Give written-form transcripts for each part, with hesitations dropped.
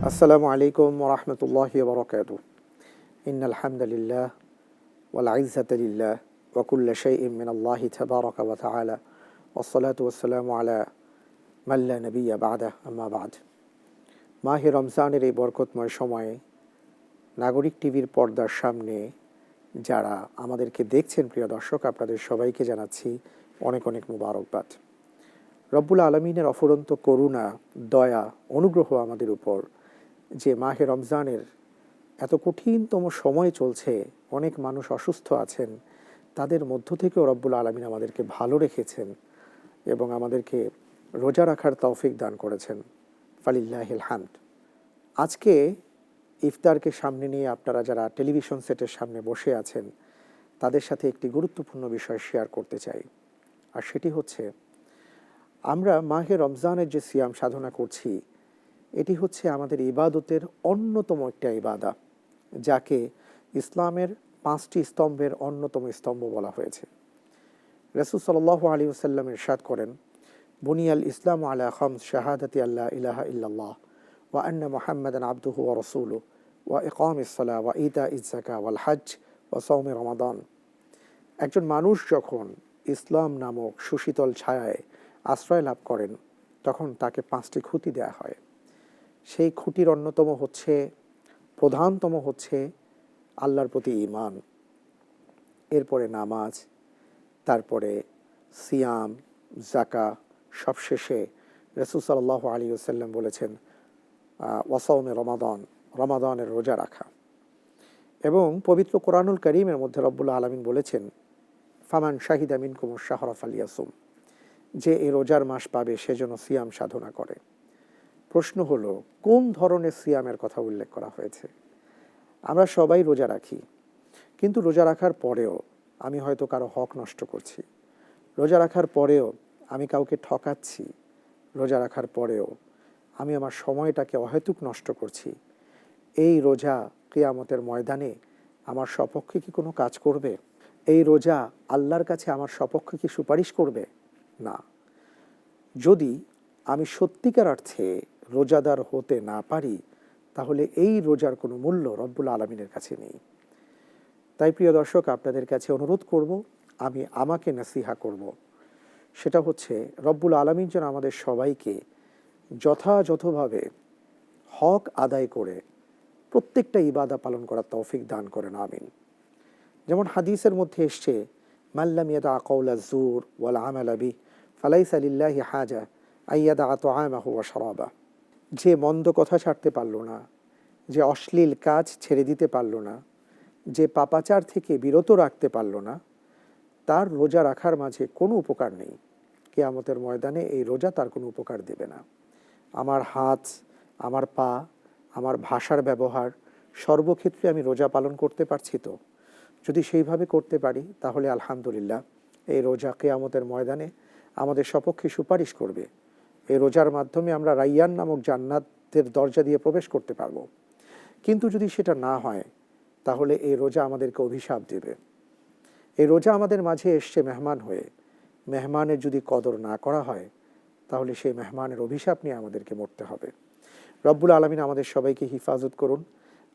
আসসালামু আলাইকুম ওয়া রাহমাতুল্লাহি ওয়া বারাকাতুহু। ইন্নাল হামদালিল্লাহ ওয়াল ইজ্জাতা লিল্লাহ ওয়া কুল্লু শাইইন মিনাল্লাহি তাবারাকা ওয়া তাআলা ওয়াসসালাতু ওয়াসসালামু আলা মান লা নাবিয়্যা বা'দাহু আম্মা বা'দ। মাহে রমজানের এই বরকতময় সময়ে নাগরিক টিভির পর্দার সামনে যারা আমাদেরকে দেখছেন, প্রিয় দর্শক, আপনাদের সবাইকে জানাচ্ছি অনেক অনেক মুবারকবাদ। রব্বুল আলামিনের অফুরন্ত করুণা, দয়া, অনুগ্রহ আমাদের উপর যে মাহে রমজানের এত কঠিনতম সময় চলছে, অনেক মানুষ অসুস্থ আছেন, তাদের মধ্য থেকেও রব্বুল আলামিন আমাদেরকে ভালো রেখেছেন এবং আমাদেরকে রোজা রাখার তৌফিক দান করেছেন। ফালিল্লাহিল হামদ। আজকে ইফতারকে সামনে নিয়ে আপনারা যারা টেলিভিশন সেটের সামনে বসে আছেন, তাদের সাথে একটি গুরুত্বপূর্ণ বিষয় শেয়ার করতে চাই। আর সেটি হচ্ছে, আমরা মাহে রমজানের যে সিয়াম সাধনা করছি, এটি হচ্ছে আমাদের ইবাদতের অন্যতম একটা ইবাদা, যাকে ইসলামের 5টি স্তম্ভের অন্যতম স্তম্ভ বলা হয়েছে। রাসূল সাল্লাল্লাহু আলাইহি ওয়াসাল্লাম ইরশাদ করেন, বুনিয়াল ইসলামু আলা খামস শাহাদাতি আল্লা ইলাহা ইল্লাল্লাহ ওয়া আন্না মুহাম্মাদান আবদুহু ওয়া রাসূলুহু ওয়া ইকামিস সালাহ ওয়া ইতাইজ যাকাত ওয়াল হজ ওয়া সাওমি রমাদান। একজন মানুষ যখন ইসলাম নামক সুশীতল ছায়ায় আশ্রয় লাভ করেন, তখন তাকে 5টি খুঁটি দেয়া হয়। সেই খুঁটির অন্যতম হচ্ছে, প্রধানতম হচ্ছে আল্লাহর প্রতি ঈমান, এরপরে নামাজ, তারপরে সিয়াম, যাকাত, সবশেষে রাসূল সাল্লাল্লাহু আলাইহি ওয়াসাল্লাম বলেছেন ওয়া সাওমে রমাদান, রমাদানের রোজা রাখা। এবং পবিত্র কোরআনুল কারীমের মধ্যে রব্বুল আলামিন বলেছেন, ফামান শাহিদা মিনকুমুশ শাহরা ফালিয়াসুম, যে এই রোজার মাস পাবে সে যেন সিয়াম সাধনা করে। প্রশ্ন হলো, কোন ধরনের সিয়ামের কথা উল্লেখ করা হয়েছে? আমরা সবাই রোজা রাখি, কিন্তু রোজা রাখার পরেও আমি হয়তো কারো হক নষ্ট করছি, রোজা রাখার পরেও আমি কাউকে ঠকাচ্ছি, রোজা রাখার পরেও আমি আমার সময়টাকে অহেতুক নষ্ট করছি। এই রোজা কিয়ামতের ময়দানে আমার সপক্ষে কি কোনো কাজ করবে? এই রোজা আল্লাহর কাছে আমার সপক্ষে কি সুপারিশ করবে? না। যদি আমি সত্যিকার অর্থে রোজাদার হতে না পারি, তাহলে এই রোজার কোনো মূল্য রব্বুল আলামিনের কাছে নেই। তাই প্রিয় দর্শক, আপনাদের কাছে অনুরোধ করব, আমি আমাকে নসিহা করব, সেটা হচ্ছে রব্বুল আলামিন যেন আমাদের সবাইকে যথাযথভাবে হক আদায় করে প্রত্যেকটা ইবাদা পালন করার তৌফিক দান করেন, আমিন। যেমন হাদিসের মধ্যে এসছে, মাল্লাম ইয়াদা কাওলা যুর ওয়াল আমালা বিহি ফালাইসা লিল্লাহি হাজা আইয়াদা তাআমাহু ওয়া শারাবা। যে মন্দ কথা ছাড়তে পারল না, যে অশ্লীল কাজ ছেড়ে দিতে পারল না, যে পাপাচার থেকে বিরত রাখতে পারল না, তার রোজা রাখার মাঝে কোনো উপকার নেই। কিয়ামতের ময়দানে এই রোজা তার কোনো উপকার দেবে না। আমার হাত, আমার পা, আমার ভাষার ব্যবহার, সর্বক্ষেত্রে আমি রোজা পালন করতে পারছি তো? যদি সেইভাবে করতে পারি, তাহলে আলহামদুলিল্লাহ, এই রোজা কিয়ামতের ময়দানে আমাদের সপক্ষে সুপারিশ করবে। এই রোজার মাধ্যমে আমরা রাইয়ান নামক জান্নাতের দরজা দিয়ে প্রবেশ করতে পারবো। কিন্তু যদি সেটা না হয়, তাহলে এই রোজা আমাদেরকে অভিশাপ দেবে। এই রোজা আমাদের মাঝে এসছে মেহমান হয়ে, মেহমানের যদি কদর না করা হয়, তাহলে সেই মেহমানের অভিশাপ নিয়ে আমাদেরকে মরতে হবে। রব্বুল আলামিন আমাদের সবাইকে হিফাজত করুন।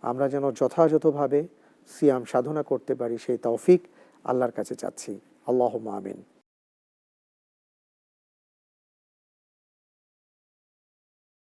আমরা যেন যথাযথভাবে সিয়াম সাধনা করতে পারি, সেই তৌফিক আল্লাহর কাছে চাচ্ছি। আল্লাহুম্মা আমিন।